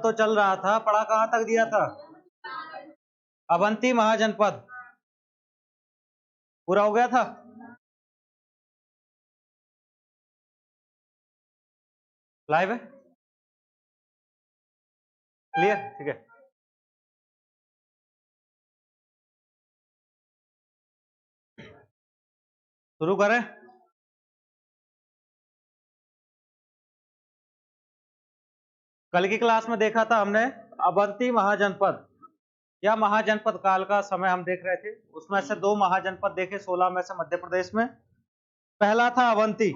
तो चल रहा था, पढ़ा कहां तक दिया था? अवंती महाजनपद। पूरा हो गया था? लाइव है? क्लियर? ठीक है, शुरू करें। कल की क्लास में देखा था हमने अवंती महाजनपद या महाजनपद काल का समय हम देख रहे थे। उसमें से दो महाजनपद देखे 16 में से मध्य प्रदेश में। पहला था अवंती।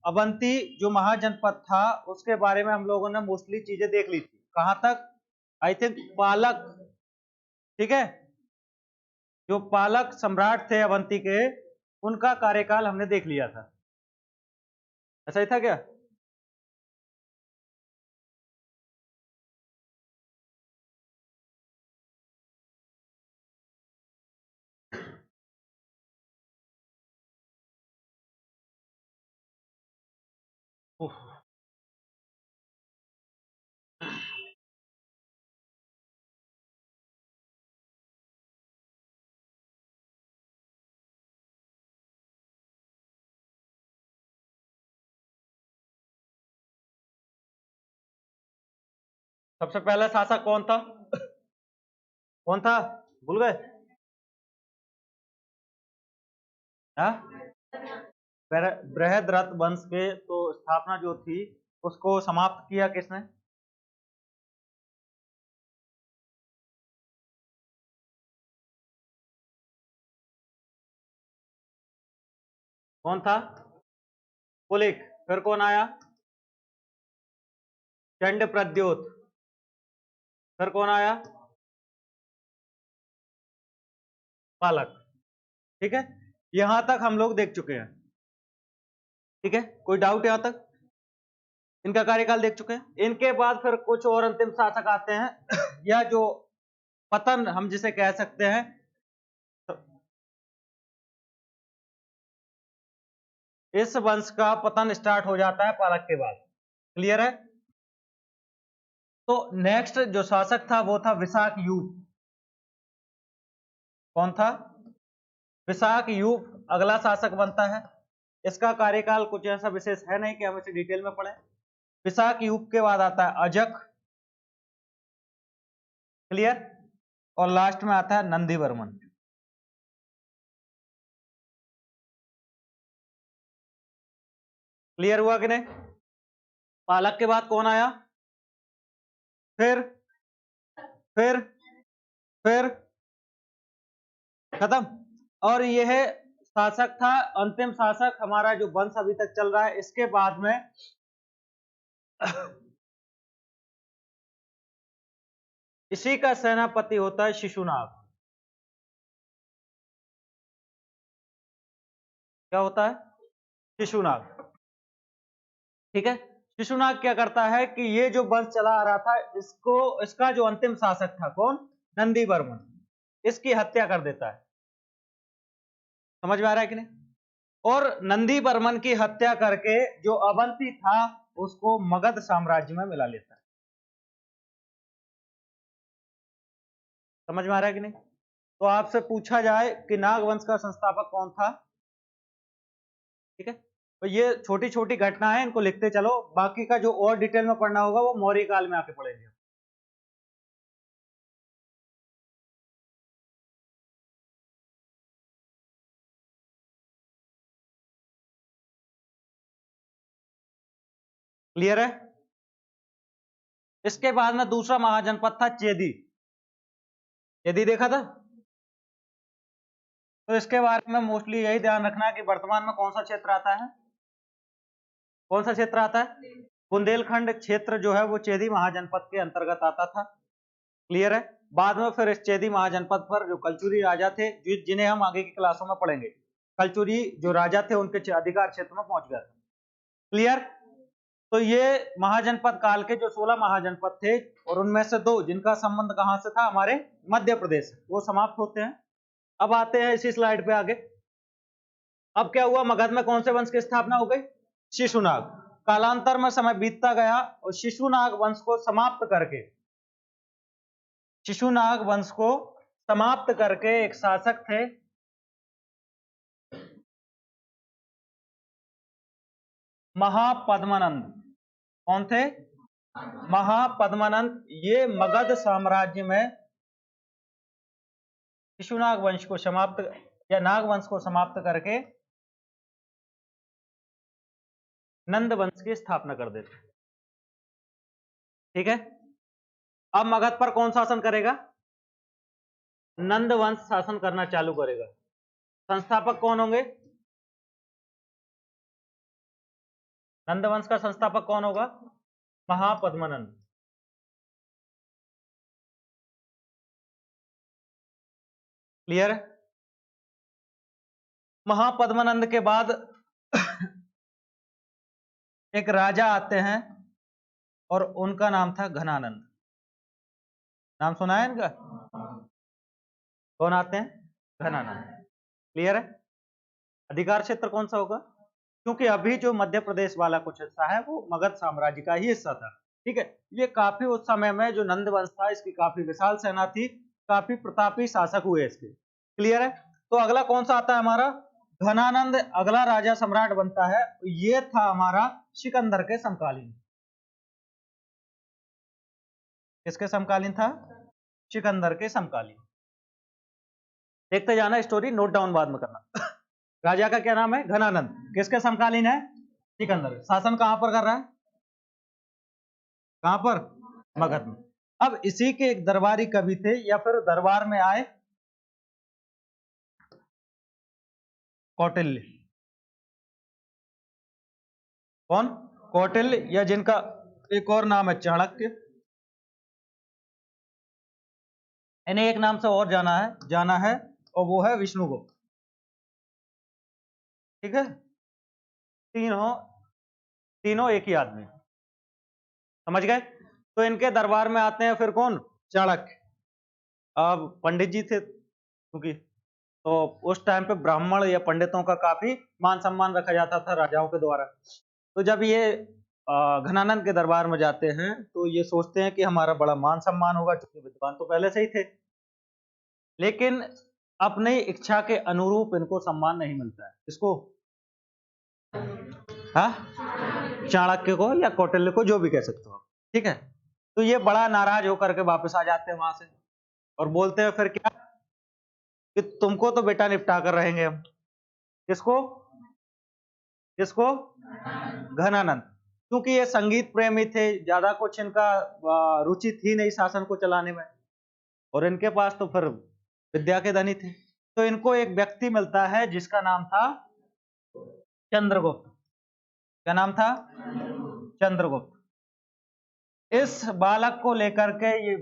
अवंती जो महाजनपद था उसके बारे में हम लोगों ने मोस्टली चीजें देख ली थी। कहां तक? आई थिंक पालक, ठीक है, जो पालक सम्राट थे अवंती के, उनका कार्यकाल हमने देख लिया था। ऐसा ही था क्या? उफ। सबसे पहला शासक कौन था? कौन था? भूल गए? हाँ, बृहद्रथ वंश के तो स्थापना जो थी उसको समाप्त किया किसने? कौन था? कुलिक। फिर कौन आया? चंड प्रद्योत। फिर कौन आया? पालक। ठीक है, यहां तक हम लोग देख चुके हैं। ठीक है, कोई डाउट यहां तक? इनका कार्यकाल देख चुके हैं। इनके बाद फिर कुछ और अंतिम शासक आते हैं या जो पतन हम जिसे कह सकते हैं, इस वंश का पतन स्टार्ट हो जाता है पालक के बाद। क्लियर है? तो नेक्स्ट जो शासक था वो था विशाखयूप। कौन था? विशाखयूप अगला शासक बनता है। इसका कार्यकाल कुछ ऐसा विशेष है नहीं कि हम इसे डिटेल में पढ़ें। विशाखयूप के बाद आता है अजक। क्लियर? और लास्ट में आता है नंदीवर्मन। क्लियर हुआ कि नहीं? पालक के बाद कौन आया? फिर फिर फिर खत्म। और यह शासक था अंतिम शासक हमारा जो वंश अभी तक चल रहा है। इसके बाद में इसी का सेनापति होता है शिशुनाग। क्या होता है? शिशुनाग। ठीक है, शिशुनाग क्या करता है कि ये जो वंश चला आ रहा था इसका जो अंतिम शासक था कौन? नंदीवर्मन, इसकी हत्या कर देता है। समझ में आ रहा है कि नहीं? और नंदीवर्मन की हत्या करके जो अवंती था उसको मगध साम्राज्य में मिला लेता है। समझ में आ रहा है कि नहीं? तो आपसे पूछा जाए कि नागवंश का संस्थापक कौन था? ठीक है, तो ये छोटी छोटी घटनाएं, इनको लिखते चलो। बाकी का जो और डिटेल में पढ़ना होगा वो मौर्य काल में आके पढ़ेंगे। क्लियर है? इसके बाद में दूसरा महाजनपद था चेदी। चेदी देखा था? तो इसके बारे में मोस्टली यही ध्यान रखना है कि वर्तमान में कौन सा क्षेत्र आता है। कौन सा क्षेत्र आता है? बुंदेलखंड क्षेत्र जो है वो चेदी महाजनपद के अंतर्गत आता था। क्लियर है? बाद में फिर इस चेदी महाजनपद पर जो कलचुरी राजा थे, जिन्हें हम आगे की क्लासों में पढ़ेंगे, कलचुरी जो राजा थे उनके अधिकार क्षेत्र में पहुंच गया था। क्लियर? तो ये महाजनपद काल के जो 16 महाजनपद थे और उनमें से दो जिनका संबंध कहां से था? हमारे मध्य प्रदेश, वो समाप्त होते हैं। अब आते हैं इसी स्लाइड पे आगे। अब क्या हुआ? मगध में कौन से वंश की स्थापना हो गई? शिशुनाग। कालांतर में समय बीतता गया और शिशुनाग वंश को समाप्त करके एक शासक थे, महापद्मानंद। कौन थे? महापद्मानंद। ये मगध साम्राज्य में शिशुनाग वंश को समाप्त या नाग वंश को समाप्त करके नंद वंश की स्थापना कर देते। ठीक है। अब मगध पर कौन शासन करेगा? नंद वंश शासन करना चालू करेगा। संस्थापक कौन होंगे? नंद वंश का संस्थापक कौन होगा? महापद्मानंद। क्लियर है? महापद्मानंद के बाद एक राजा आते हैं और उनका नाम था घनानंद। नाम सुना है इनका? कौन आते हैं? घनानंद। क्लियर है? अधिकार क्षेत्र कौन सा होगा? क्योंकि अभी जो मध्य प्रदेश वाला कुछ हिस्सा है वो मगध साम्राज्य का ही हिस्सा था। ठीक है। ये काफी उस समय में जो नंद वंश था इसकी काफी विशाल सेना थी, काफी प्रतापी शासक हुए इसके। क्लियर है? तो अगला कौन सा आता है हमारा? घनानंद अगला राजा सम्राट बनता है। ये था हमारा सिकंदर के समकालीन। किसके समकालीन था? सिकंदर के समकालीन। देखते जाना, स्टोरी नोट डाउन बाद में करना। राजा का क्या नाम है? घनानंद। किसके समकालीन है? सिकंदर। शासन कहां पर कर रहा है? कहां पर? मगध में। अब इसी के एक दरबारी कवि थे या फिर दरबार में आए, कौटिल्य। कौन? कौटिल्य, या जिनका एक और नाम है चाणक्य। इन्हें एक नाम से और जाना है और वो है विष्णुगुप्त। ठीक है। तीनों एक ही आदमी। समझ गए? तो इनके दरबार में आते हैं फिर कौन? चाणक्य। अब पंडित जी थे क्योंकि, तो उस टाइम पे ब्राह्मण या पंडितों का काफी मान सम्मान रखा जाता था राजाओं के द्वारा। तो जब ये घनानंद के दरबार में जाते हैं तो ये सोचते हैं कि हमारा बड़ा मान सम्मान होगा, क्योंकि विद्वान तो पहले से ही थे, लेकिन अपनी इच्छा के अनुरूप इनको सम्मान नहीं मिलता है। इसको चाणक्य को या कौटिल्य को, जो भी कह सकते हो। ठीक है। तो ये बड़ा नाराज होकर के वापस आ जाते हैं वहां से और बोलते हैं फिर क्या कि तुमको तो बेटा निपटा कर रहेंगे हम। किसको? किसको? घनानंद। क्योंकि ये संगीत प्रेमी थे, ज्यादा कुछ इनका रुचि थी नहीं शासन को चलाने में, और इनके पास तो फिर विद्या के धनी थे। तो इनको एक व्यक्ति मिलता है जिसका नाम था चंद्रगुप्त। क्या नाम था? चंद्रगुप्त। इस बालक को लेकर के ये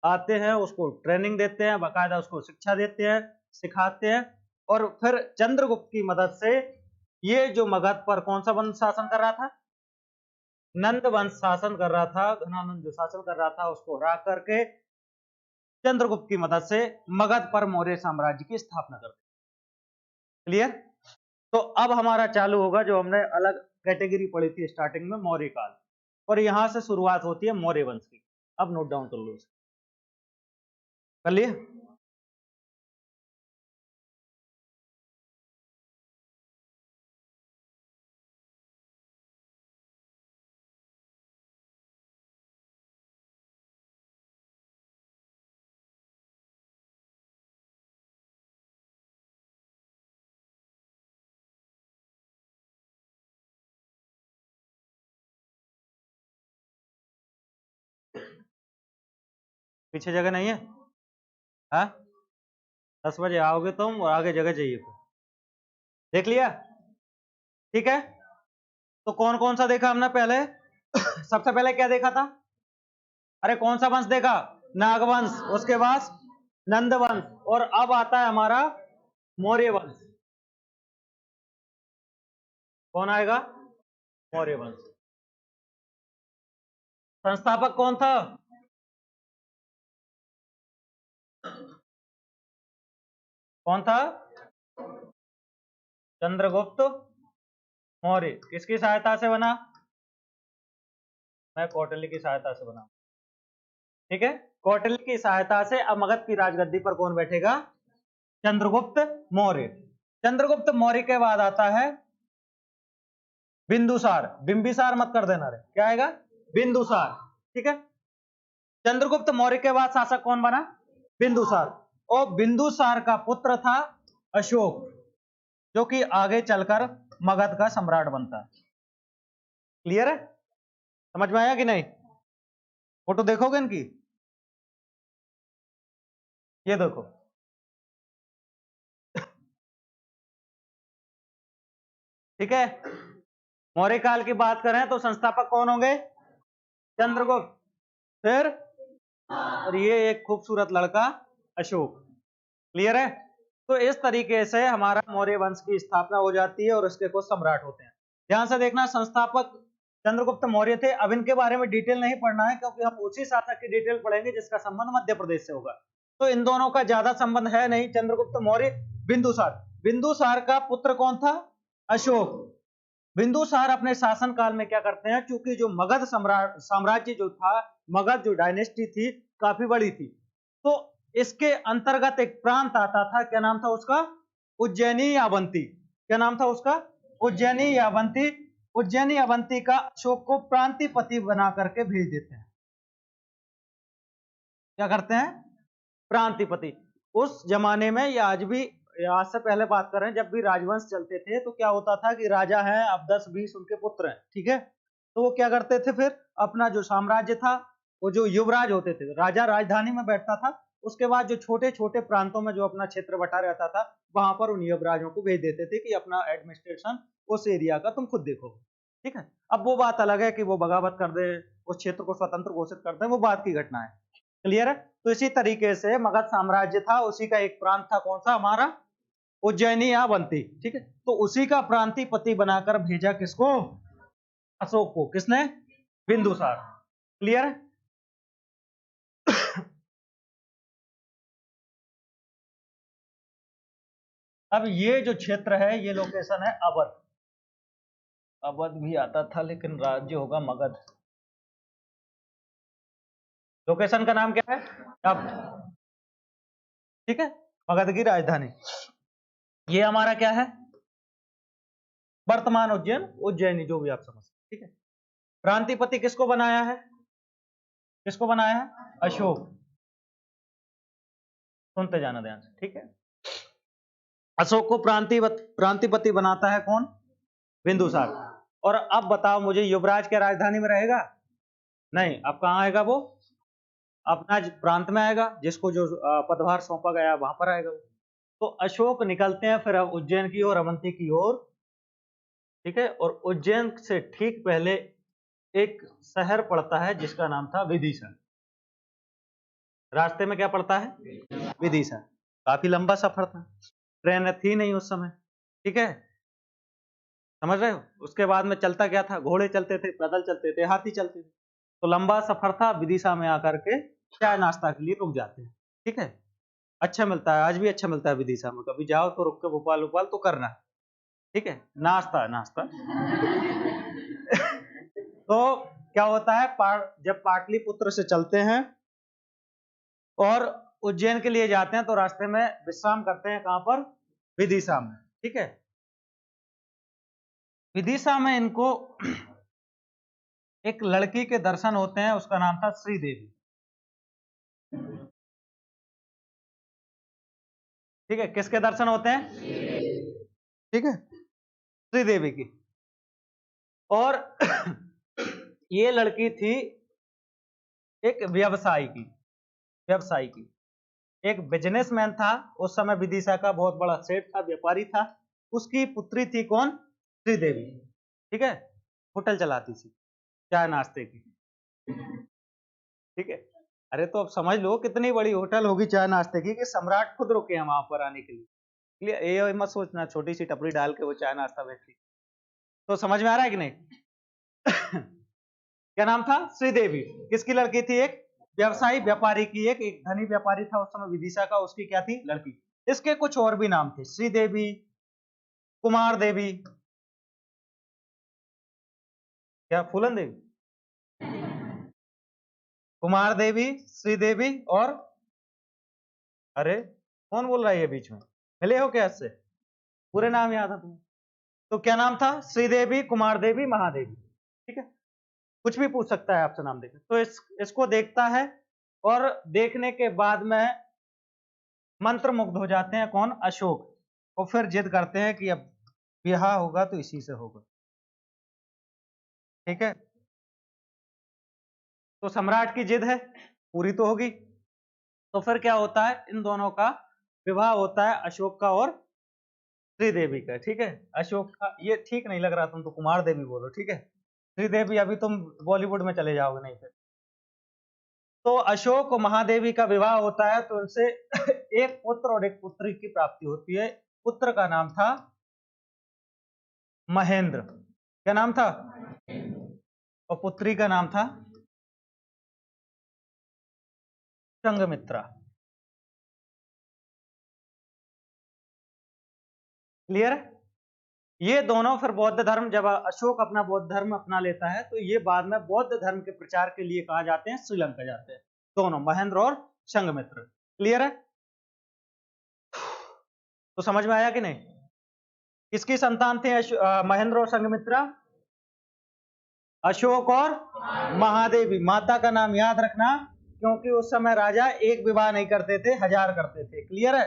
आते हैं, उसको ट्रेनिंग देते हैं, बाकायदा उसको शिक्षा देते हैं, सिखाते हैं, और फिर चंद्रगुप्त की मदद से ये जो मगध पर कौन सा वंश शासन कर रहा था? नंद वंश शासन कर रहा था। घनानंद जो शासन कर रहा था उसको हरा करके चंद्रगुप्त की मदद से मगध पर मौर्य साम्राज्य की स्थापना कर दी। क्लियर? तो अब हमारा चालू होगा जो हमने अलग कैटेगरी पढ़ी थी स्टार्टिंग में, मौर्य काल, और यहां से शुरुआत होती है मौर्य वंश की। अब नोट डाउन कर लो, कर लिए? पीछे जगह नहीं है? हाँ, 10 बजे आओगे तुम और आगे जगह चाहिए फिर। देख लिया? ठीक है। तो कौन कौन सा देखा हमने पहले? सबसे पहले क्या देखा था? अरे कौन सा वंश देखा? नागवंश। उसके बाद नंदवंश, और अब आता है हमारा मौर्य वंश। कौन आएगा? मौर्य वंश। संस्थापक कौन था? कौन था? चंद्रगुप्त मौर्य किसकी सहायता से बना? मैं कौटिल्य की सहायता से बना। ठीक है, कौटिल्य की सहायता से अब मगध की राजगद्दी पर कौन बैठेगा? चंद्रगुप्त मौर्य। चंद्रगुप्त मौर्य के बाद आता है बिंदुसार। बिंबिसार मत कर देना रे, क्या आएगा? बिंदुसार। ठीक है, चंद्रगुप्त मौर्य के बाद शासक कौन बना? बिंदुसार। और बिंदुसार का पुत्र था अशोक, जो कि आगे चलकर मगध का सम्राट बनता है। क्लियर है? समझ में आया कि नहीं? फोटो देखोगे इनकी? ये देखो, ठीक है। मौर्य काल की बात करें तो संस्थापक कौन होंगे? चंद्रगुप्त, फिर और ये एक खूबसूरत लड़का अशोक। क्लियर है? तो इस तरीके से हमारा मौर्य वंश की स्थापना हो जाती है और उसके कुछ सम्राट होते हैं। ध्यान से देखना, संस्थापक चंद्रगुप्त मौर्य थे। अब इनके बारे में डिटेल नहीं पढ़ना है, क्योंकि हम उसी शासक की डिटेल पढ़ेंगे जिसका संबंध मध्य प्रदेश से होगा। तो इन दोनों का ज्यादा संबंध है नहीं, चंद्रगुप्त मौर्य बिंदुसार। बिंदुसार का पुत्र कौन था? अशोक। बिंदुसार अपने शासन काल में क्या करते हैं, चूंकि जो मगध साम्राज्य जो था, मगध जो डायनेस्टी थी काफी बड़ी थी, तो इसके अंतर्गत एक प्रांत आता था, क्या नाम था उसका? उज्जैनी यावंती। क्या नाम था उसका? उज्जैनी यावंती। उज्जैनी अवंती का अशोक को प्रांतिपति बना करके भेज देते हैं। क्या करते हैं? प्रांतिपति। उस जमाने में या आज भी, आज से पहले बात कर रहे हैं, जब भी राजवंश चलते थे तो क्या होता था कि राजा हैं, अब 10-20 उनके पुत्र हैं, ठीक है, तो वो क्या करते थे, फिर अपना जो साम्राज्य था, वो जो युवराज होते थे, राजा राजधानी में बैठता था, उसके बाद जो छोटे छोटे प्रांतों में जो अपना क्षेत्र बटा रहता था, वहां पर उन युवराजों को भेज देते थे कि अपना एडमिनिस्ट्रेशन उस एरिया का तुम खुद देखो। ठीक है, अब वो बात अलग है कि वो बगावत कर दे, उस क्षेत्र को स्वतंत्र घोषित कर दे, वो बात की घटना है। क्लियर है? तो इसी तरीके से मगध साम्राज्य था, उसी का एक प्रांत था, कौन सा? हमारा उज्जैनी यावंती। ठीक है, तो उसी का प्रांतिपति बनाकर भेजा किसको? अशोक को। किसने? बिंदुसार। क्लियर है? अब ये जो क्षेत्र है, ये लोकेशन है अवध। अवध भी आता था, लेकिन राज्य होगा मगध। लोकेशन का नाम क्या है? अब, ठीक है, मगध की राजधानी। ये हमारा क्या है? वर्तमान उज्जैन, उज्जैनी, जो भी आप समझ। ठीक है, प्रांतिपति किसको बनाया है? किसको बनाया है? अशोक। सुनते जाना ध्यान से, ठीक है। अशोक को प्रांतिपति बनाता है कौन? बिंदुसार। और अब बताओ मुझे, युवराज क्या राजधानी में रहेगा? नहीं, अब कहाँ आएगा वो? अपना प्रांत में आएगा, जिसको जो पदभार सौंपा गया वहां पर आएगा वो। तो अशोक निकलते हैं फिर अब उज्जैन की ओर, अवंती की ओर। ठीक है, और उज्जैन से ठीक पहले एक शहर पड़ता है जिसका नाम था विदिशा। रास्ते में क्या पड़ता है? विदिशा। काफी लंबा सफर था, ट्रेन थी नहीं उस समय। ठीक है, समझ रहे हो? उसके बाद में चलता क्या था? घोड़े चलते थे, पैदल चलते थे, हाथी चलते थे। तो लंबा सफर था, विदिशा में आकर के चाय नाश्ता के लिए रुक जाते हैं। ठीक है, अच्छा मिलता है, आज भी अच्छा मिलता है विदिशा में। कभी जाओ तो रुक के भोपाल उपाल तो करना। ठीक है, नाश्ता नाश्ता। तो क्या होता है, जब पाटलिपुत्र से चलते हैं और उज्जैन के लिए जाते हैं, तो रास्ते में विश्राम करते हैं, कहां पर? विदिशा में। ठीक है, विदिशा में इनको एक लड़की के दर्शन होते हैं, उसका नाम था श्रीदेवी। ठीक है, किसके दर्शन होते हैं? ठीक है, श्रीदेवी की। और ये लड़की थी एक व्यवसायी की। व्यवसायी की, एक बिजनेसमैन था उस समय, विदिशा का बहुत बड़ा सेठ था, व्यापारी था। उसकी पुत्री थी कौन? श्रीदेवी। ठीक है, होटल चलाती थी चाय नाश्ते की। ठीक है, अरे तो अब समझ लो कितनी बड़ी होटल होगी चाय नाश्ते की कि सम्राट खुद रुके हैं वहां पर आने के लिए। ये मत सोचना छोटी सी टपरी डाल के वो चाय नाश्ता बेचती। तो समझ में आ रहा है कि नहीं? क्या नाम था? श्रीदेवी। किसकी लड़की थी? एक व्यवसायी व्यापारी की, एक धनी व्यापारी था उस समय विदिशा का, उसकी क्या थी? लड़की। इसके कुछ और भी नाम थे, श्रीदेवी, कुमार देवी, क्या फूलन देवी, कुमार देवी, श्रीदेवी और, अरे कौन बोल रहा है ये बीच में, मिले हो क्या इससे? पूरे नाम याद है तुम्हें? तो क्या नाम था? श्रीदेवी, कुमार देवी, महादेवी। ठीक है, कुछ भी पूछ सकता है आपसे नाम देकर। तो इसको देखता है और देखने के बाद में मंत्र मुग्ध हो जाते हैं। कौन? अशोक। और फिर जिद करते हैं कि अब ब्याह होगा तो इसी से होगा। ठीक है, तो सम्राट की जिद है, पूरी तो होगी। तो फिर क्या होता है, इन दोनों का विवाह होता है, अशोक का और श्रीदेवी का। ठीक है, अशोक का ये ठीक नहीं लग रहा, तुम तो कुमार देवी बोलो। ठीक है, श्रीदेवी अभी तुम बॉलीवुड में चले जाओगे नहीं फिर। तो अशोक और महादेवी का विवाह होता है, तो उनसे एक पुत्र और एक पुत्री की प्राप्ति होती है। पुत्र का नाम था महेंद्र। क्या नाम था? और पुत्री का नाम था संघमित्रा। क्लियर है? ये दोनों फिर बौद्ध धर्म, जब अशोक अपना बौद्ध धर्म अपना लेता है तो ये बाद में बौद्ध धर्म के प्रचार के लिए कहा जाते हैं श्रीलंका जाते हैं, दोनों महेंद्र और संघमित्र। क्लियर है? तो समझ में आया कि नहीं? किसकी संतान थे महेंद्र और संघमित्रा? अशोक और महादेवी। माता का नाम याद रखना, क्योंकि उस समय राजा एक विवाह नहीं करते थे, 1000 करते थे। क्लियर है?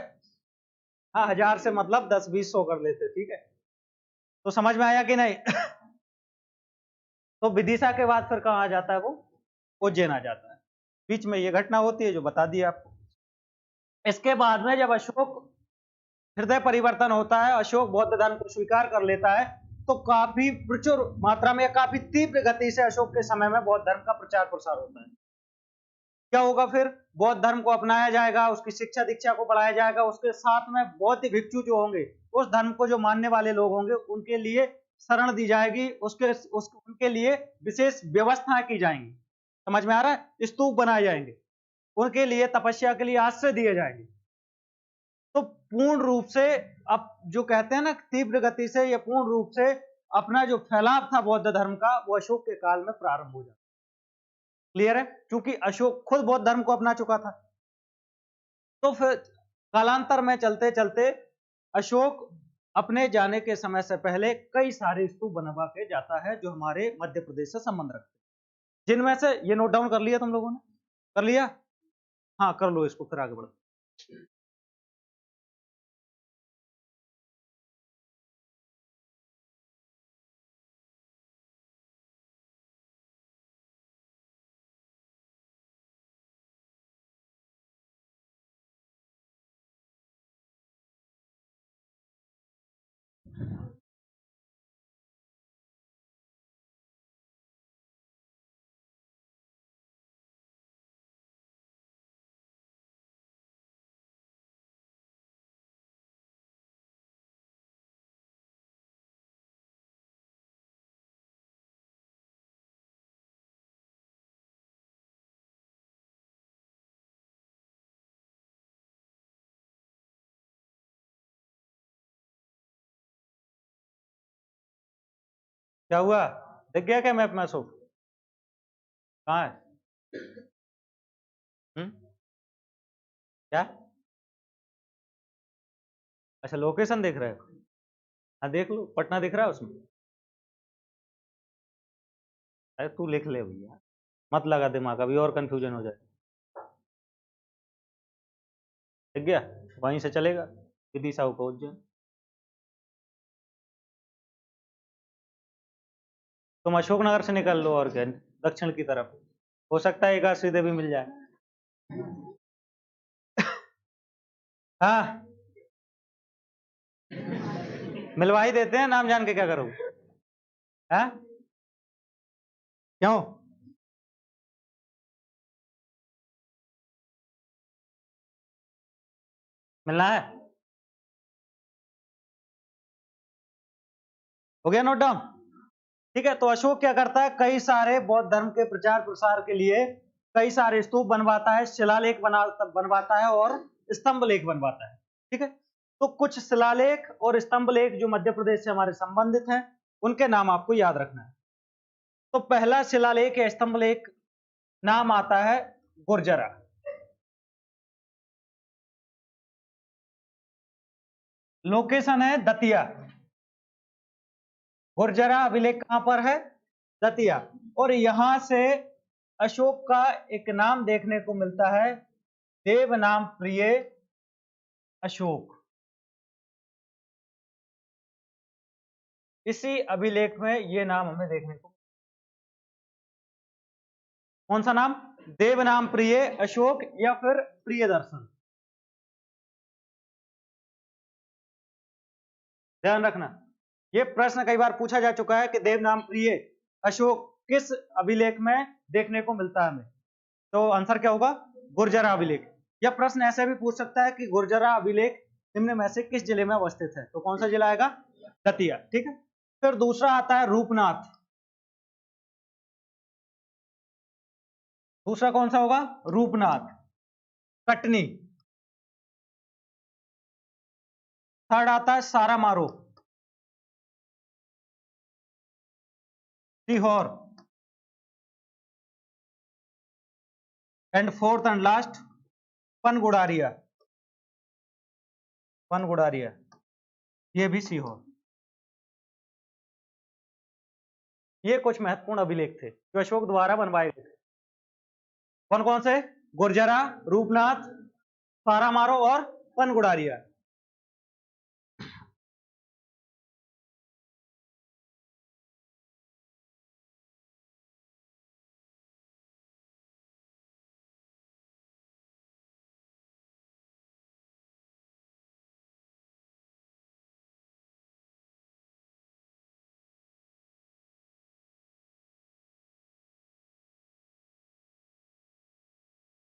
हाँ, 1000 से मतलब 10, 20, 100 कर लेते। ठीक है, तो समझ में आया कि नहीं? तो विदिशा के बाद फिर कहाँ आ जाता है वो? उज्जैन आ जाता है। बीच में ये घटना होती है जो बता दी आपको। इसके बाद में जब अशोक हृदय परिवर्तन होता है, अशोक बौद्ध धर्म को स्वीकार कर लेता है, तो काफी प्रचुर मात्रा में, काफी तीव्र गति से अशोक के समय में बौद्ध धर्म का प्रचार प्रसार होता है। क्या होगा फिर? बौद्ध धर्म को अपनाया जाएगा, उसकी शिक्षा दीक्षा को बढ़ाया जाएगा, उसके साथ में बौद्ध भिक्षु जो होंगे, उस धर्म को जो मानने वाले लोग होंगे, उनके लिए शरण दी जाएगी, उनके लिए विशेष व्यवस्था की जाएंगी। समझ में आ रहा है? स्तूप बनाए जाएंगे, उनके लिए तपस्या के लिए आश्रय दिए जाएंगे। तो पूर्ण रूप से, अब जो कहते हैं ना तीव्र गति से, या पूर्ण रूप से अपना जो फैलाव था बौद्ध धर्म का, वो अशोक के काल में प्रारंभ हो जाता। क्लियर है? क्योंकि अशोक खुद बौद्ध धर्म को अपना चुका था। तो फिर कालांतर में चलते चलते अशोक अपने जाने के समय से पहले कई सारे स्तूप बनवा के जाता है, जो हमारे मध्य प्रदेश से संबंध रखते हैं। जिनमें से, ये नोट डाउन कर लिया तुम लोगों ने? कर लिया? हाँ, कर लो इसको, फिर आगे बढ़ो। क्या हुआ? दिख गया क्या मैप में अशोक? कहाँ है? क्या? अच्छा, लोकेशन देख रहे हो? हाँ, देख लो, पटना दिख रहा है उसमें। अरे तू लिख ले भैया, मत लगा दिमाग, अभी और कंफ्यूजन हो जाए। दिख गया? वहीं से चलेगा विदिशा को पहुंच जाए। तुम अशोकनगर से निकल लो, और क्या, दक्षिण की तरफ। हो सकता है एक आध श्रीदेवी मिल जाए। हाँ, मिलवा ही देते हैं, नाम जान के क्या करोगे? हाँ, क्यों? मिलना है? हो गया नोट डाउन? ठीक है, तो अशोक क्या करता है, कई सारे बौद्ध धर्म के प्रचार प्रसार के लिए कई सारे स्तूप बनवाता है, शिलालेख बनवाता है और स्तंभ लेख बनवाता है। ठीक है, तो कुछ शिलालेख और स्तंभ लेख जो मध्य प्रदेश से हमारे संबंधित हैं, उनके नाम आपको याद रखना है। तो पहला शिलालेख या स्तंभ लेख नाम आता है गुर्जरा। लोकेशन है दतिया। गुर्जरा अभिलेख कहां पर है? दतिया। और यहां से अशोक का एक नाम देखने को मिलता है, देव नाम प्रिय अशोक। इसी अभिलेख में यह नाम हमें देखने को, कौन सा नाम? देव नाम प्रिय अशोक या फिर प्रिय दर्शन। ध्यान रखना, यह प्रश्न कई बार पूछा जा चुका है कि देव नाम प्रिय अशोक किस अभिलेख में देखने को मिलता है हमें। तो आंसर क्या होगा? गुर्जरा अभिलेख। यह प्रश्न ऐसे भी पूछ सकता है कि गुर्जरा अभिलेख निम्न में से किस जिले में अवस्थित है? तो कौन सा जिला आएगा? दतिया। ठीक है। फिर दूसरा आता है रूपनाथ। दूसरा कौन सा होगा? रूपनाथ, कटनी। थर्ड आता है Saru Maru, Sehore. And fourth and last Panguraria. Panguraria ये भी सीहोर। ये कुछ महत्वपूर्ण अभिलेख थे जो अशोक द्वारा बनवाए गए थे। कौन कौन से? गुर्जरा, रूपनाथ, सारामारो और पनगुड़ारिया।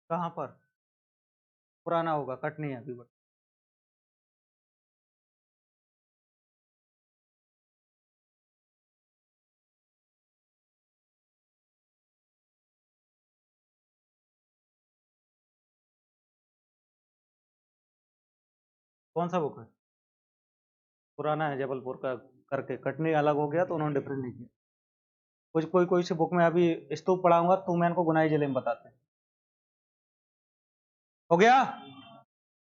कहां पर पुराना होगा? कटनी है अभी। कौन सा बुक है? पुराना है जबलपुर का करके, कटनी अलग हो गया तो उन्होंने डिफरेंट नहीं किया। कुछ कोई सी बुक में अभी स्तूप पढ़ाऊंगा तो मैं इनको गुनाई जिले में बताते हैं। हो गया?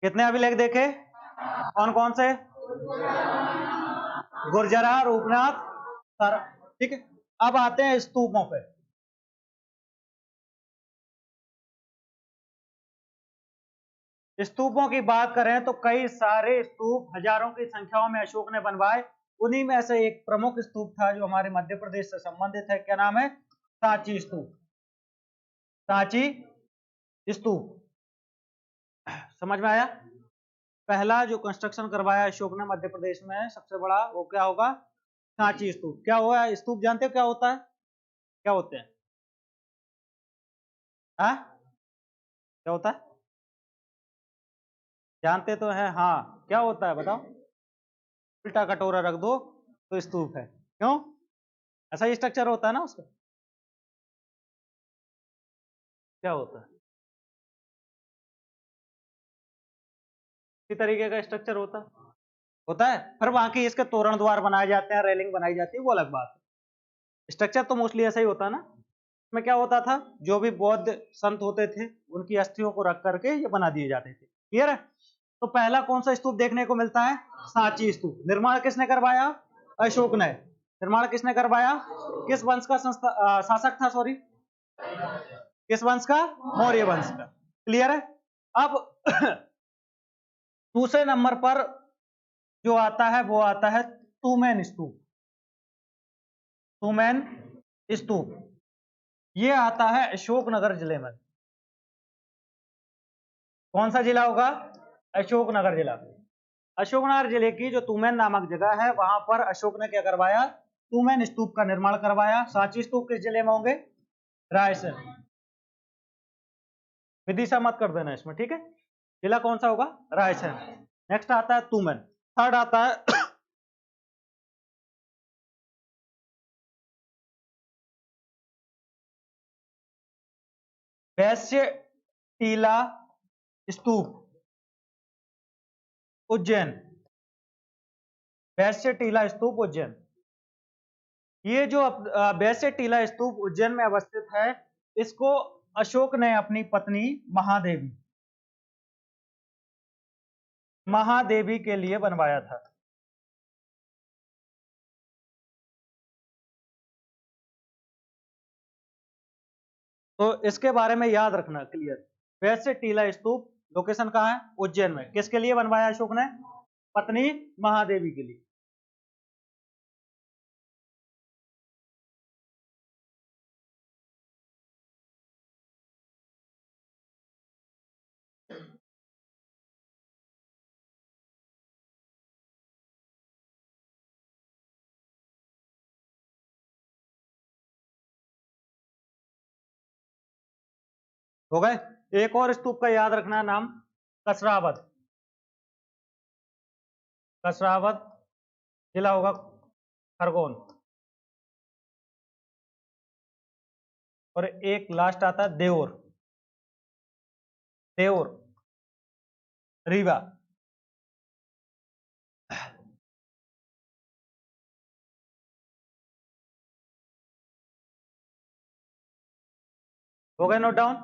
कितने अभिलेख देखे? कौन कौन से? गुर्जरा, रूपनाथ, सारा। ठीक है। अब आते हैं स्तूपों पे। स्तूपों की बात करें तो कई सारे स्तूप हजारों की संख्याओं में अशोक ने बनवाए। उन्हीं में से एक प्रमुख स्तूप था जो हमारे मध्य प्रदेश से संबंधित है। क्या नाम है? सांची स्तूप। सांची स्तूप। समझ में आया? पहला जो कंस्ट्रक्शन करवाया अशोक ने मध्य प्रदेश में सबसे बड़ा, वो क्या होगा? सांची स्तूप। क्या हुआ स्तूप? जानते हो क्या होता है? क्या होते हैं? हाँ, क्या होता है? जानते तो है, हाँ। क्या होता है बताओ? उल्टा कटोरा रख दो तो स्तूप है। क्यों? ऐसा ही स्ट्रक्चर होता है ना उसका। क्या होता है? इसी तरीके का स्ट्रक्चर होता है। फिर वहां की इसके तोरण द्वार बनाए जाते हैं, रेलिंग बनाई जाती है, वो अलग बात है। स्ट्रक्चर तो मोस्टली ऐसा ही होता है ना। में क्या होता था? जो भी बौद्ध संत होते थे उनकी अस्थियों को रख करके ये बना दिए जाते थे। क्लियर है? तो पहला कौन सा स्तूप देखने को मिलता है? सांची स्तूप। निर्माण किसने करवाया? अशोक ने। निर्माण किसने करवाया? किस वंश का शासक था? सॉरी, किस वंश का? मौर्य वंश का। क्लियर है? अब दूसरे नंबर पर जो आता है वो आता है तुमेन स्तूप। तुमेन स्तूप ये आता है अशोकनगर जिले में। कौन सा जिला होगा? अशोकनगर जिला। अशोकनगर जिले की जो तुमेन नामक जगह है वहां पर अशोक ने क्या करवाया? तुमेन स्तूप का निर्माण करवाया। सांची स्तूप किस जिले में होंगे? रायसेन। विदिशा मत कर देना इसमें, ठीक है। जिला कौन सा होगा? रायसेन। नेक्स्ट आता है तुमेन। थर्ड आता है वैश्य टीला स्तूप, उज्जैन। वैश्य टीला स्तूप, उज्जैन। ये जो वैसे टीला स्तूप उज्जैन में अवस्थित है, इसको अशोक ने अपनी पत्नी महादेवी के लिए बनवाया था। तो इसके बारे में याद रखना क्लियर। वैसे टीला स्तूप लोकेशन कहाँ है? उज्जैन में। किसके लिए बनवाया अशोक ने? पत्नी महादेवी के लिए। हो गए? एक और स्तूप का याद रखना नाम, कसरावत। कसरावत जिला होगा खरगोन। और एक लास्ट आता है देउर, देउर रीवा। हो गए नोट डाउन?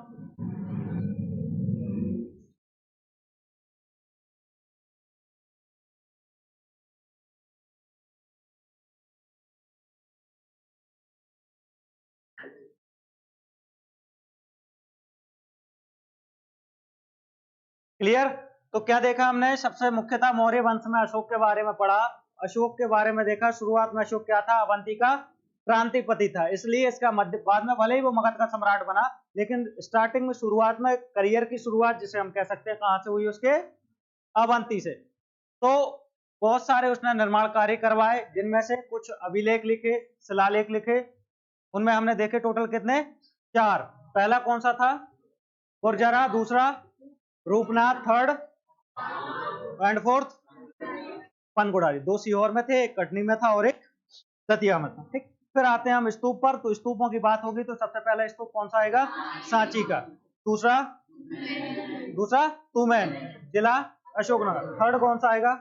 क्लियर? तो क्या देखा हमने? सबसे मुख्यतः मौर्य वंश में अशोक के बारे में पढ़ा, अशोक के बारे में देखा। शुरुआत में अशोक क्या था? अवंती का क्रांतिपति था, इसलिए इसका मध्य, बाद में भले ही वो मगध का सम्राट बना, लेकिन स्टार्टिंग में, शुरुआत में, करियर की शुरुआत जिसे हम कह सकते हैं कहां से हुई? उसके अवंती से। तो बहुत सारे उसने निर्माण कार्य करवाए, जिनमें से कुछ अभिलेख लिखे, शिलालेख लिखे। उनमें हमने देखे टोटल कितने? 4। पहला कौन सा था? गुर्जरा। दूसरा Rupnath. Third and fourth Pangurari. 2 Sehore में थे, एक कटनी में था और एक दतिया में था। ठीक। फिर आते हैं हम स्तूप पर। तो स्तूपों की बात होगी तो सबसे पहला स्तूप कौन सा आएगा? सांची का। दूसरा दूसरा तुमैन, जिला अशोकनगर। थर्ड कौन सा आएगा?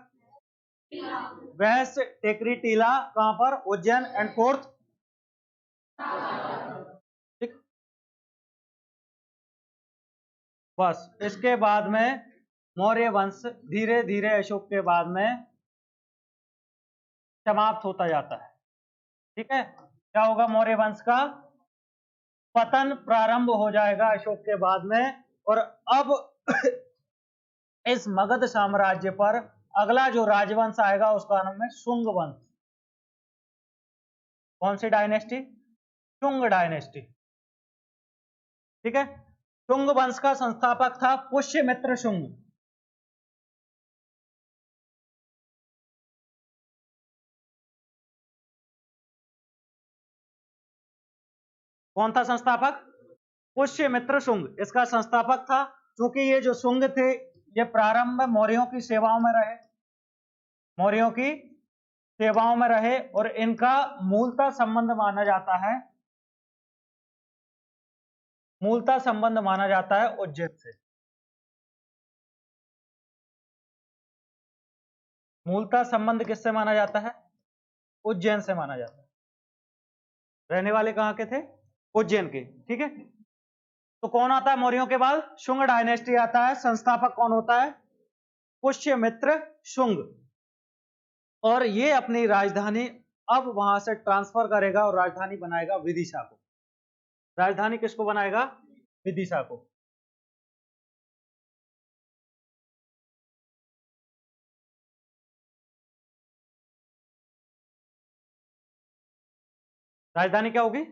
वैस टेकरी टीला, कहां पर? उज्जैन। And fourth? ठीक। बस इसके बाद में मौर्य वंश धीरे धीरे अशोक के बाद में समाप्त होता जाता है। ठीक है? क्या होगा? मौर्य वंश का पतन प्रारंभ हो जाएगा अशोक के बाद में। और अब इस मगध साम्राज्य पर अगला जो राजवंश आएगा उसका नाम है शुंग वंश। कौन सी डायनेस्टी? शुंग डायनेस्टी। ठीक है? शुंग वंश का संस्थापक था पुष्यमित्र शुंग। कौन था संस्थापक? पुष्यमित्र शुंग इसका संस्थापक था। क्योंकि ये जो शुंग थे, ये प्रारंभ में मौर्यों की सेवाओं में रहे, मौर्यों की सेवाओं में रहे, और इनका मूलतः संबंध माना जाता है, मूलतः संबंध माना जाता है उज्जैन से। मूलतः संबंध किससे माना जाता है? उज्जैन से माना जाता है। रहने वाले कहां के थे? उज्जैन के। ठीक है? तो कौन आता है मौर्यों के बाद? शुंग डायनेस्टी आता है। संस्थापक कौन होता है? पुष्यमित्र शुंग। और ये अपनी राजधानी अब वहां से ट्रांसफर करेगा और राजधानी बनाएगा विदिशा को। राजधानी किसको बनाएगा? विदिशा को। राजधानी क्या होगी?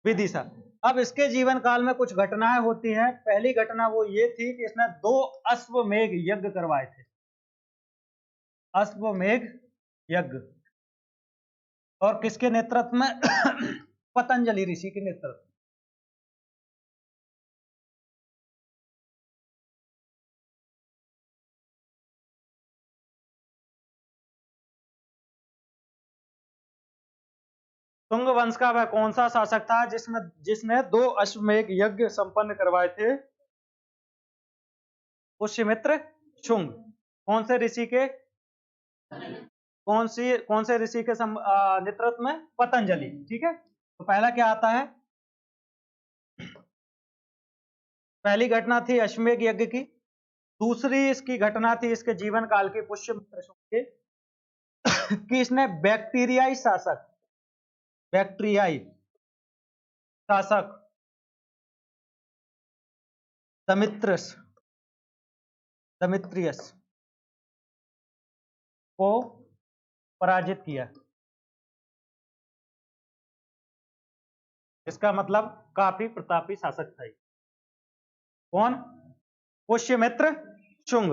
विदिशा। अब इसके जीवन काल में कुछ घटनाएं होती हैं। पहली घटना वो ये थी कि इसने 2 अश्वमेघ यज्ञ करवाए थे। अश्वमेघ यज्ञ। और किसके नेतृत्व में? पतंजलि ऋषि के नेतृत्व। शुंग वंश का वह कौन सा शासक था जिसने 2 अश्वमेघ यज्ञ संपन्न करवाए थे? पुष्यमित्र शुंग। कौन से ऋषि के? कौन से ऋषि के नेतृत्व में? पतंजलि। ठीक है, तो पहला क्या आता है? पहली घटना थी अश्वमेध यज्ञ की। दूसरी इसकी घटना थी इसके जीवन काल की पुष्यमित्र शुंग की कि इसने बैक्टीरियाई शासक दमित्रियस को पराजित किया। इसका मतलब काफी प्रतापी शासक था। कौन? पुष्यमित्र शुंग।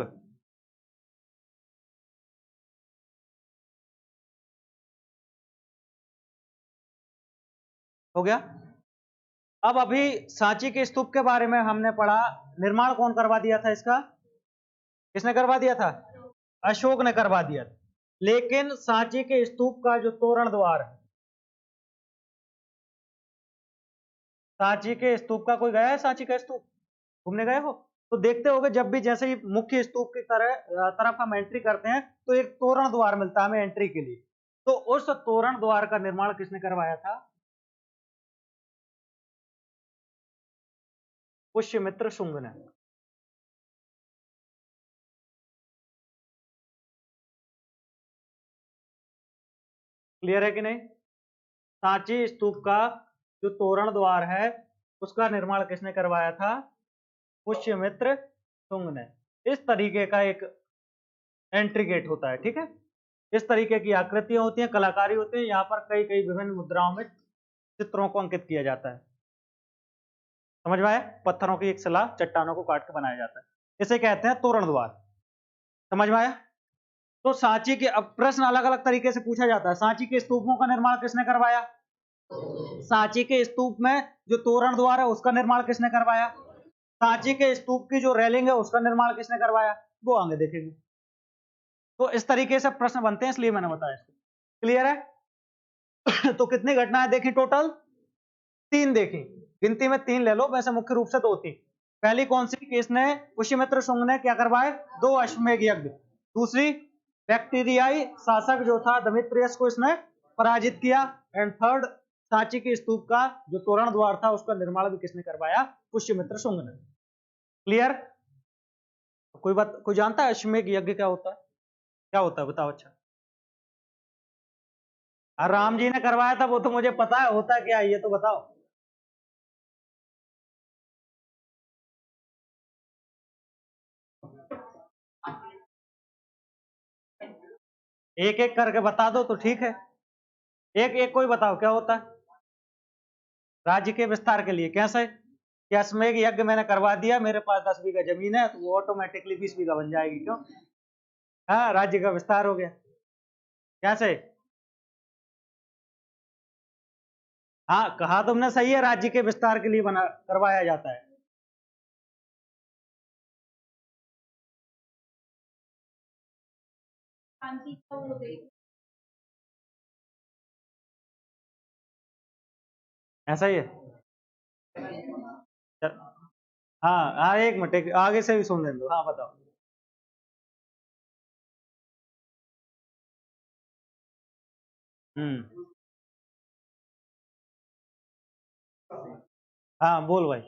हो गया। अब अभी सांची के स्तूप के बारे में हमने पढ़ा। निर्माण कौन करवा दिया था इसका? किसने करवा दिया था? अशोक ने करवा दिया था। लेकिन सांची के स्तूप का जो तोरण द्वार है, सांची के स्तूप का, कोई गया है सांची का स्तूप? घूमने गए हो तो देखते होगे, जब भी जैसे ही मुख्य स्तूप की तरफ हम एंट्री करते हैं तो एक तोरण द्वार मिलता है हमें एंट्री के लिए। तो उस तोरण द्वार का निर्माण किसने करवाया था? पुष्यमित्र शुंग ने। क्लियर है कि नहीं? सांची स्तूप का जो तोरण द्वार है उसका निर्माण किसने करवाया था? पुष्यमित्र शुंग ने। इस तरीके का एक एंट्री गेट होता है। ठीक है, इस तरीके की आकृतियां होती हैं, कलाकारी होती है। यहाँ पर कई कई विभिन्न मुद्राओं में चित्रों को अंकित किया जाता है। समझ में आया? पत्थरों की एक शिला, चट्टानों को काट के बनाया जाता है, इसे कहते हैं तोरण द्वार। समझ में आया? तो सांची के, अब प्रश्न अलग अलग तरीके से पूछा जाता है। सांची के स्तूपों का निर्माण किसने करवाया? सांची के स्तूप में जो तोरण द्वार है उसका निर्माण किसने करवाया? सांची के स्तूप की जो रेलिंग है उसका निर्माण किसने करवाया? वो आगे देखेंगे। तो इस तरीके से प्रश्न बनते हैं, इसलिए मैंने बताया इसको। क्लियर है? तो कितनी घटनाएं देखी टोटल? 3 देखी। गिनती में 3 ले लो, वैसे मुख्य रूप से 2 थी। पहली कौन सी? कि इसने, पुष्यमित्र शुंग ने क्या करवाए? 2 अश्वमेध यज्ञ। दूसरी, बैक्टीरियाई शासक जो था दमित्रियस को इसने पराजित किया। एंड थर्ड, सांची के स्तूप का जो तोरण द्वार था उसका निर्माण भी किसने करवाया? पुष्यमित्र शुंग ने। क्लियर? कोई जानता है अश्वमेध यज्ञ क्या होता है? क्या होता है बताओ। अच्छा, राम जी ने करवाया था वो तो मुझे पता है, होता क्या है ये तो बताओ। एक एक करके बता दो तो ठीक है। एक एक कोई बताओ क्या होता है? राज्य के विस्तार के लिए। कैसे? कि अश्वमेध यज्ञ मैंने करवा दिया, मेरे पास 10 बीघा जमीन है, तो वो ऑटोमेटिकली 20 बीघा बन जाएगी। क्यों? हाँ, राज्य का विस्तार हो गया। कैसे? हाँ, कहा तुमने सही है, राज्य के विस्तार के लिए बना करवाया जाता है। ऐसा ही है। हाँ हाँ, एक मिनट, आगे से भी सुन लेने दो। हाँ बताओ। हम्म, हाँ बोल भाई।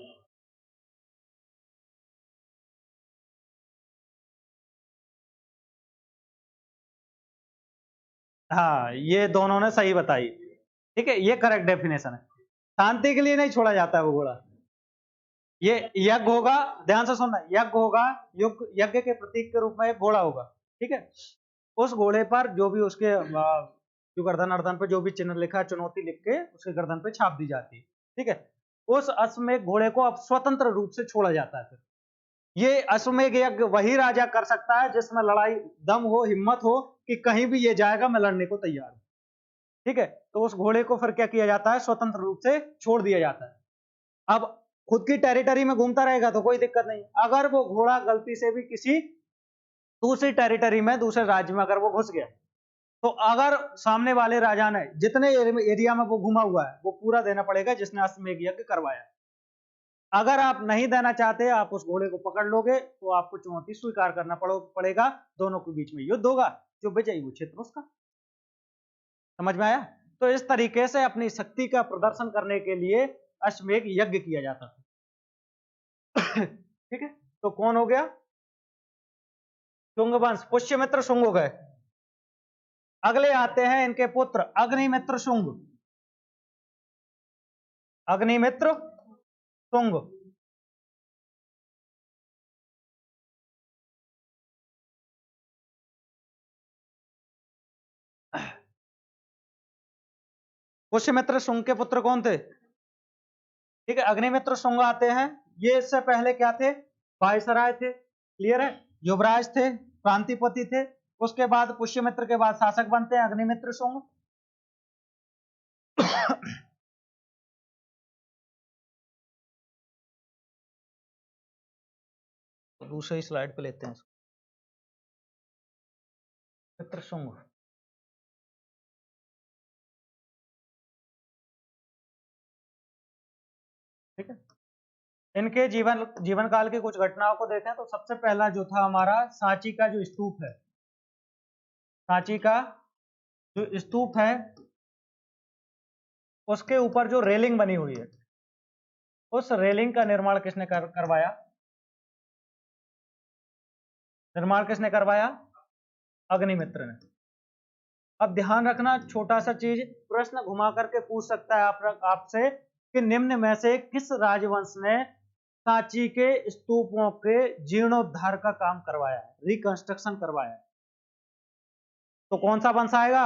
हाँ, ये दोनों ने सही बताई। ठीक है, ये करेक्ट डेफिनेशन है। शांति के लिए नहीं छोड़ा जाता है वो घोड़ा। ये यज्ञ होगा, ध्यान से सुनना, यज्ञ होगा, यज्ञ के प्रतीक के रूप में एक घोड़ा होगा। ठीक है, उस घोड़े पर जो भी उसके जो गर्दन अर्दन पे जो भी चिन्ह लिखा है, चुनौती लिख के उसके गर्दन पे छाप दी जाती है। ठीक है, उस अश्वमेध घोड़े को अब स्वतंत्र रूप से छोड़ा जाता है। फिर ये अश्वमेध यज्ञ वही राजा कर सकता है जिसमें लड़ाई दम हो, हिम्मत हो, कि कहीं भी ये जाएगा मैं लड़ने को तैयार हूं। ठीक है, तो उस घोड़े को फिर क्या किया जाता है? स्वतंत्र रूप से छोड़ दिया जाता है। अब खुद की टेरिटरी में घूमता रहेगा तो कोई दिक्कत नहीं। अगर वो घोड़ा गलती से भी किसी दूसरी टेरिटरी में, दूसरे राज्य में अगर वो घुस गया, तो अगर सामने वाले राजा ने जितने एरिया में वो घुमा हुआ है वो पूरा देना पड़ेगा जिसने अश्वमेध यज्ञ करवाया। अगर आप नहीं देना चाहते, आप उस घोड़े को पकड़ लोगे तो आपको चुनौती स्वीकार करना पड़ेगा। दोनों के बीच में युद्ध होगा, जो विजयी वो क्षेत्र उसका। समझ में आया? तो इस तरीके से अपनी शक्ति का प्रदर्शन करने के लिए अश्वमेध यज्ञ किया जाता था। ठीक है, तो कौन हो गया? शुंग वंश, पुष्यमित्र शुंग हो गए। अगले आते हैं इनके पुत्र अग्निमित्र शुंग। अग्निमित्र शुंग, पुष्यमित्र शुंग के पुत्र कौन थे? ठीक है, अग्निमित्र शुंग आते हैं। ये इससे पहले क्या थे? वायसराय थे। क्लियर है? युवराज थे, क्रांतिपति थे। उसके बाद पुष्यमित्र के बाद शासक बनते हैं अग्निमित्र शुंग। तो दूसरी स्लाइड पे लेते हैं मित्र शुंग। ठीक है, इनके जीवन काल की कुछ घटनाओं को देखें तो सबसे पहला जो था हमारा सांची का जो स्तूप है, सांची का जो स्तूप है उसके ऊपर जो रेलिंग बनी हुई है, उस रेलिंग का निर्माण किसने करवाया? निर्माण किसने करवाया? अग्निमित्र ने। अब ध्यान रखना, छोटा सा चीज प्रश्न घुमा करके पूछ सकता है आपसे कि निम्न में से किस राजवंश ने सांची के स्तूपों के जीर्णोद्धार का काम करवाया है, रिकंस्ट्रक्शन करवाया है? तो कौन सा वंश आएगा?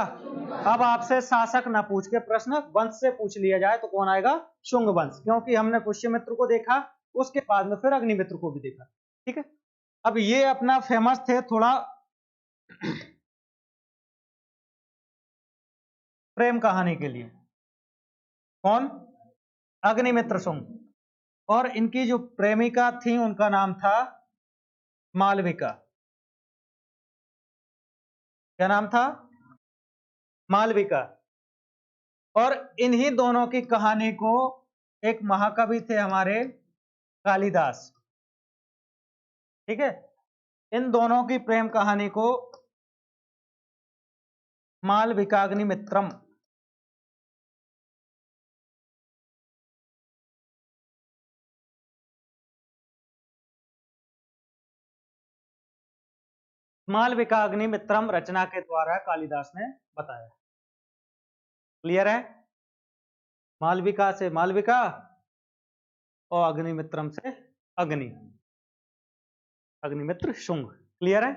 अब आपसे शासक ना पूछ के प्रश्न वंश से पूछ लिया जाए तो कौन आएगा? शुंग वंश, क्योंकि हमने पुष्यमित्र को देखा, उसके बाद में फिर अग्निमित्र को भी देखा। ठीक है, अब ये अपना फेमस थे थोड़ा प्रेम कहानी के लिए। कौन? अग्निमित्र शुंग। और इनकी जो प्रेमिका थी उनका नाम था मालविका। क्या नाम था? मालविका। और इन्हीं दोनों की कहानी को एक महाकवि थे हमारे कालिदास। ठीक है, इन दोनों की प्रेम कहानी को मालविकाग्निमित्रम, मालविकाग्निमित्रम रचना के द्वारा कालिदास ने बताया। क्लियर है? मालविका से मालविका और अग्निमित्रम से अग्नि, अग्निमित्र शुंग। क्लियर है?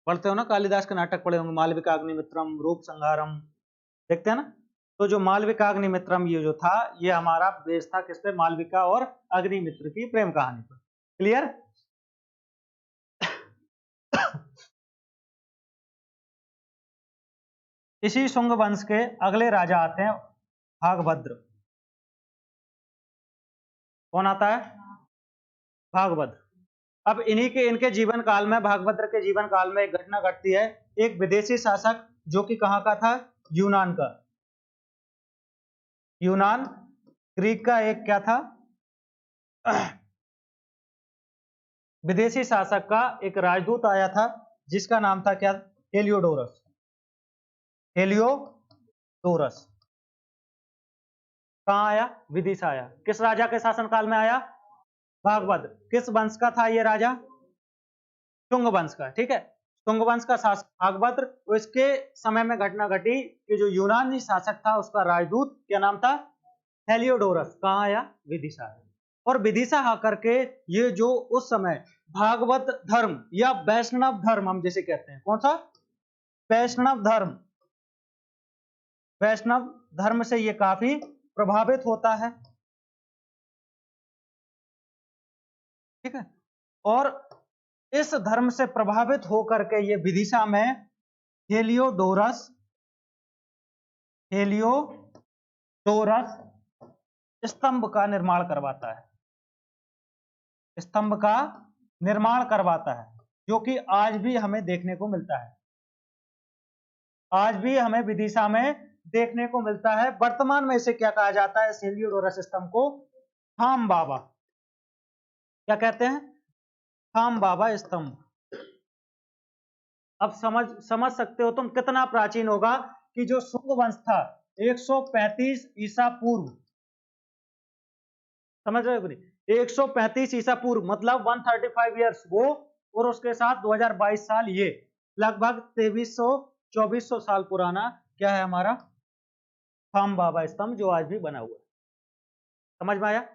पढ़ते हो ना, कालिदास के नाटक पढ़े होंगे, मालविका अग्निमित्रम, रूप संहारम, देखते हैं ना। तो जो मालविका अग्निमित्रम ये जो था, ये हमारा बेस था किस पे? मालविका और अग्निमित्र की प्रेम कहानी पर। क्लियर? इसी शुंग वंश के अगले राजा आते हैं भागभद्र। कौन आता है? भागभद्र। अब इनके जीवन काल में, भागभद्र के जीवन काल में एक घटना घटती है। एक विदेशी शासक जो कि कहां का था? यूनान का। यूनान, ग्रीक का एक क्या था? विदेशी शासक का एक राजदूत आया था जिसका नाम था क्या? हेलियोडोरस। हेलियोडोरस कहां आया? विदिशा आया। किस राजा के शासनकाल में आया? भागभद्र। किस वंश का था ये राजा? शुंग वंश का। ठीक है, शुंग वंश का शासक भागभद्र। तो इसके समय में घटना घटी कि जो यूनानी शासक था उसका राजदूत क्या नाम था? हेलियोडोरस। कहां आया? विदिशा आया। और विदिशा आकर के ये जो उस समय भागवत धर्म या वैष्णव धर्म हम जैसे कहते हैं, कौन सा? वैष्णव धर्म। वैष्णव धर्म से ये काफी प्रभावित होता है। ठीक है, और इस धर्म से प्रभावित होकर के ये विदिशा में हेलियोडोरस स्तंभ का निर्माण करवाता है। स्तंभ का निर्माण करवाता है, जो कि आज भी हमें देखने को मिलता है। आज भी हमें विदिशा में देखने को मिलता है। वर्तमान में इसे क्या कहा जाता है? हेलियोडोरस स्तंभ को थाम बाबा क्या कहते हैं? खामबाबा स्तंभ। अब समझ सकते हो तुम कितना प्राचीन होगा कि जो शुंग वंश था 135 ईसा पूर्व, समझ रहे हो कि नहीं? 135 ईसा पूर्व मतलब 135 ईयर्स वो, और उसके साथ 2022 साल ये, लगभग 2300-2400 साल पुराना क्या है हमारा खामबाबा स्तंभ, जो आज भी बना हुआ है। समझ में आया?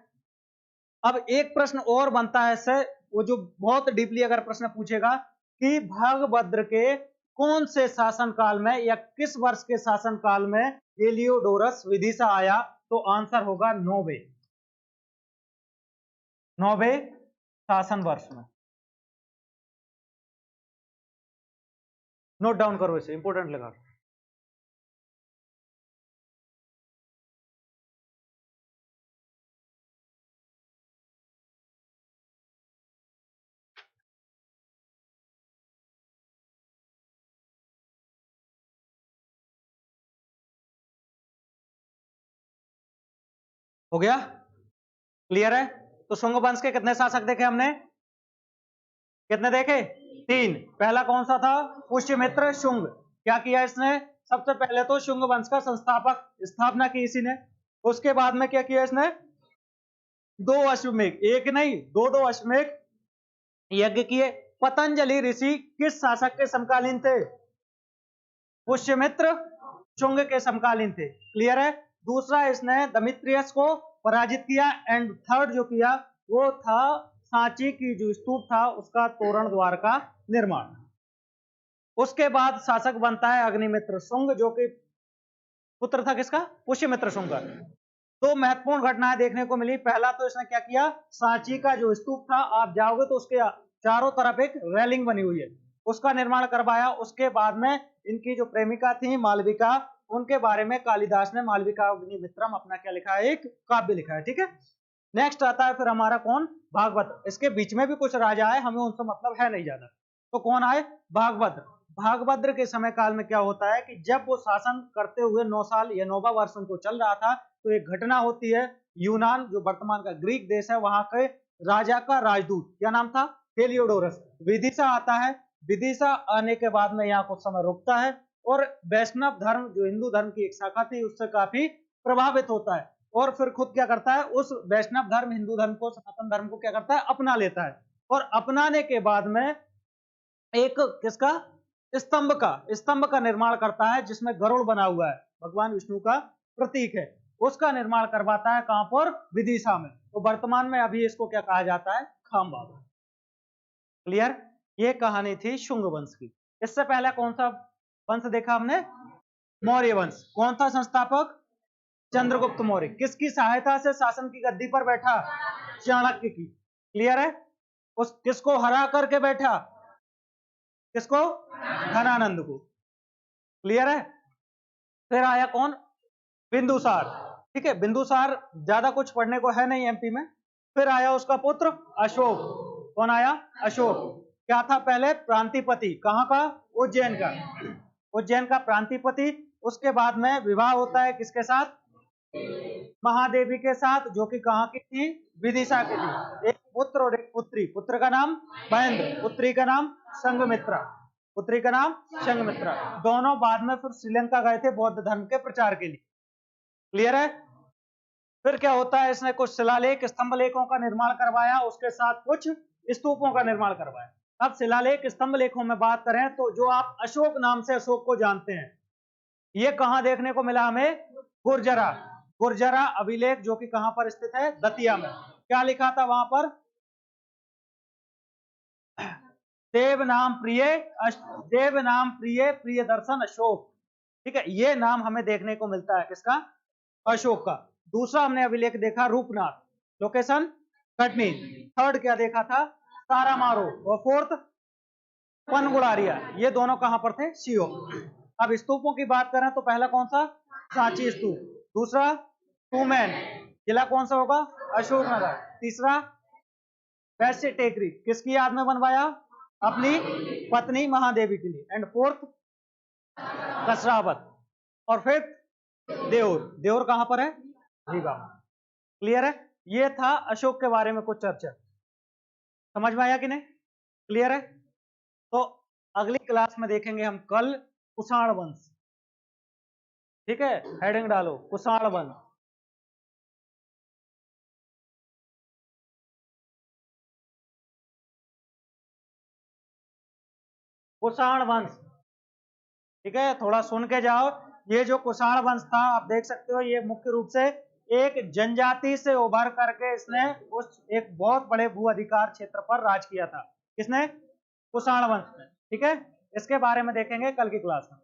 अब एक प्रश्न और बनता है इससे, वो जो बहुत डीपली अगर प्रश्न पूछेगा कि भगभद्र के कौन से शासन काल में या किस वर्ष के शासन काल में हेलियोडोरस विदिशा आया, तो आंसर होगा 9वें शासन वर्ष में। नोट डाउन करो इसे, इंपोर्टेंट लगा। हो गया? क्लियर है? तो शुंग वंश के कितने शासक देखे हमने? कितने देखे? 3। पहला कौन सा था? पुष्यमित्र शुंग। क्या किया इसने? सबसे पहले तो शुंग वंश का संस्थापक स्थापना की इसी ने। उसके बाद में क्या किया इसने? 2 अश्वमेघ, एक नहीं 2 अश्वमेघ यज्ञ किए। पतंजलि ऋषि किस शासक के समकालीन थे? पुष्यमित्र शुंग के समकालीन थे। क्लियर है? दूसरा, इसने दमित्रियस को पराजित किया। एंड थर्ड जो किया वो था सांची की जो स्तूप था उसका तोरण द्वार का निर्माण। उसके बाद शासक बनता है अग्निमित्र शुंग, जो कि पुत्र था किसका? पुष्यमित्र शुंग का। तो महत्वपूर्ण घटनाएं देखने को मिली। पहला तो इसने क्या किया, सांची का जो स्तूप था, आप जाओगे तो उसके चारों तरफ एक रेलिंग बनी हुई है, उसका निर्माण करवाया। उसके बाद में इनकी जो प्रेमिका थी मालविका, उनके बारे में कालिदास ने मालविका अग्निमित्रम अपना क्या लिखा है, एक काव्य लिखा है। ठीक है, नेक्स्ट आता है फिर हमारा कौन? भागवत। इसके बीच में भी कुछ राजा आए, हमें उनसे मतलब है नहीं ज्यादा। तो कौन आए? भागवत। भागभद्र के समय काल में क्या होता है कि जब वो शासन करते हुए 9 साल या 9वां वर्ष उनको चल रहा था, तो एक घटना होती है। यूनान जो वर्तमान का ग्रीक देश है, वहां के राजा का राजदूत, क्या नाम था? हेलियोडोरस, विदिशा आता है। विदिशा आने के बाद में यहाँ कुछ समय रुकता है और वैष्णव धर्म जो हिंदू धर्म की एक शाखा थी उससे काफी प्रभावित होता है, और फिर खुद क्या करता है, उस वैष्णव धर्म हिंदू धर्म को, सनातन धर्म को क्या करता है, अपना लेता है। और अपनाने के बाद में एक किसका? स्तंभ का निर्माण करता है, जिसमें गरुड़ बना हुआ है, भगवान विष्णु का प्रतीक है। उसका निर्माण करवाता है कहां पर? विदिशा में। तो वर्तमान में अभी इसको क्या कहा जाता है? खामबाबा। क्लियर? ये कहानी थी शुंग वंश की। इससे पहले कौन सा वंश देखा हमने? मौर्य वंश। कौन था संस्थापक? चंद्रगुप्त मौर्य। किसकी सहायता से शासन की गद्दी पर बैठा? चाणक्य की। क्लियर है? उस किसको हरा करके बैठा? किसको? धनानंद को। क्लियर है? फिर आया कौन? बिंदुसार। ठीक है, बिंदुसार ज्यादा कुछ पढ़ने को है नहीं एमपी में। फिर आया उसका पुत्र अशोक। कौन आया? अशोक। क्या था पहले? प्रांतिपति। कहां का? उज्जैन का। उज्जैन का प्रांतिपति। उसके बाद में विवाह होता है किसके साथ? महादेवी के साथ, जो कि कहां की थी? विदिशा की थी। एक पुत्र और एक पुत्री। पुत्र का नाम महेंद्र, पुत्री का नाम संघमित्रा। पुत्री का नाम संघमित्रा। दोनों बाद में फिर श्रीलंका गए थे बौद्ध धर्म के प्रचार के लिए। क्लियर है? फिर क्या होता है, इसने कुछ शिलालेख स्तंभ लेखों का निर्माण करवाया, उसके साथ कुछ स्तूपों का निर्माण करवाया। अब शिलालेख स्तंभ लेखों में बात करें तो जो आप अशोक नाम से अशोक को जानते हैं, ये कहां देखने को मिला हमें? गुर्जरा। गुर्जरा अभिलेख, जो कि कहां पर स्थित है? दतिया में। क्या लिखा था वहां पर? देव नाम प्रिय, देव नाम प्रिय प्रिय दर्शन अशोक। ठीक है, ये नाम हमें देखने को मिलता है किसका? अशोक का। दूसरा हमने अभिलेख देखा रूपनाथ, लोकेशन कटनी। थर्ड क्या देखा था? तारामारो। और फोर्थ पनगुड़ारिया। ये दोनों कहां पर थे? सीओ। अब स्तूपों की बात करें तो पहला कौन सा? सांची स्तूप। दूसरा टूमैन, जिला कौन सा होगा? अशोकनगर। तीसरा वैश्य टेकरी, किसकी याद में बनवाया? अपनी पत्नी महादेवी के लिए। And fourth Kasrawad. और फिफ्थ देउर। देउर कहां पर है? रीवा। क्लियर है? ये था अशोक के बारे में कुछ चर्चा। समझ में आया कि नहीं? क्लियर है? तो अगली क्लास में देखेंगे हम कल कुषाण वंश। ठीक है, हेडिंग डालो कुषाण वंश। कुषाण वंश, ठीक है, थोड़ा सुन के जाओ। ये जो कुषाण वंश था आप देख सकते हो, ये मुख्य रूप से एक जनजाति से उभर करके इसने उस एक बहुत बड़े भू अधिकार क्षेत्र पर राज किया था। किसने? कुषाण वंश ने। ठीक है, इसके बारे में देखेंगे कल की क्लास में।